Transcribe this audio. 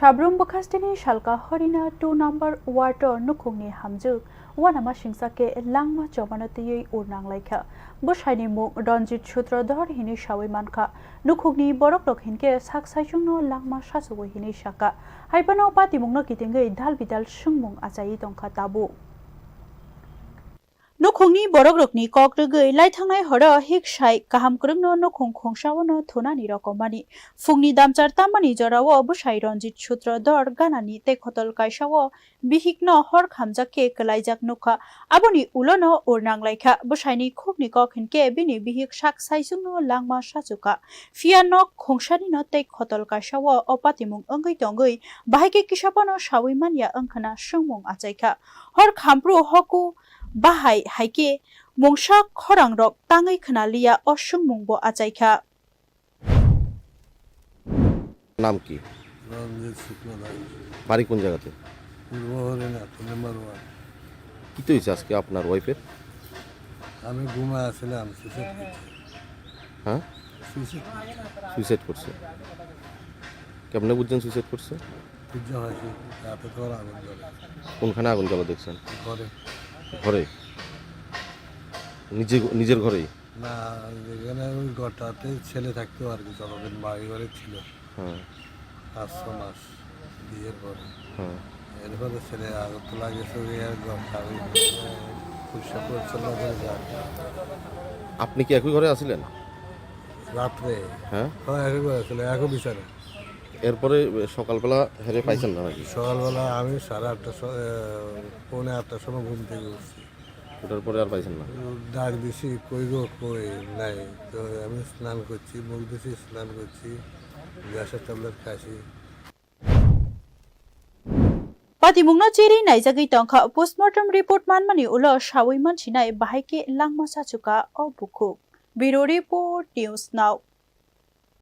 Sabroom Bokastini Shalka Horina 2 number water nukhungni hamjwk wanama singsake langma chobanati urnang laikha bushhaini muk Ranjit Sutradhar hini shawi manka nukhungni borok lok hinke saichung no langma sachukha hini shaka haibano pati mungno kitingai dal bidal Swngmung achai tongkha tabu nukhungni borok rokni kokrugui laithangnai horo hiksai kaham krungno nukhung khongsawono thunani rokomani fungni damchar tamani jorao bushai Ranjit Sutradhar ganani te khotol kaisao bihikno hor hamjwk kelaijak nukha aboni ulono urnang laikha bushaini khukni kokhinke bini bihik saichungno langma sachukha fiano khongsani no te khotol kaisao opatimung ongoi tongoi bahaike kisapano sawimania angkhana Swngmung achaikha hor khampru hoku bahai haike mungsa khorang rok tangai khnalia Swngmung bo achaikha নাম কি বাড়ি কোন জায়গাতে কি তো হয়েছে আজকে আপনার ওয়াইফের আমি ঘুমা আসছিলাম হ্যাঁ সুইসাইড করছে কেমনে বুঝছেন সুইসাইড করছে কোনখানে আগুন জ্বালা দেখছেন ঘরে নিজের ঘরেই না যেখানে ওই ঘরটাতে ছেলে থাকতো আর কি ততদিন বাড়ি ঘরে ছিল হ্যাঁ 5 মাস বিয়ের পরে হ্যাঁ এরপরে ছেলে আগরতলা গেছে ঘরটা ওই পরিষ্কার পরিচ্ছন্ন করে যায়। আপনি কি একই ঘরে আছিলেন রাত্রে? হ্যাঁ একই ঘরে ছিল একই বিচারে। এরপরে সকালবেলা হেরে পাইছেন না নাকি? সকালবেলা আমি 8:30 পৌনে 8টার সময় ঘুম থেকে উঠছি, ওটার পরে আর পাইছেন না? ডাক দিছি কই গো কই নাই, তো আমি স্নান করছি, মুখ দিছি, স্নান করছি, গ্যাসের ট্যাবলেট খাইছি। Patimungno chiri naijagui tongkha postmortem report manmani ulo shawi mansinai bahaike langma sachukha o bukhuk. Bureau report News Now.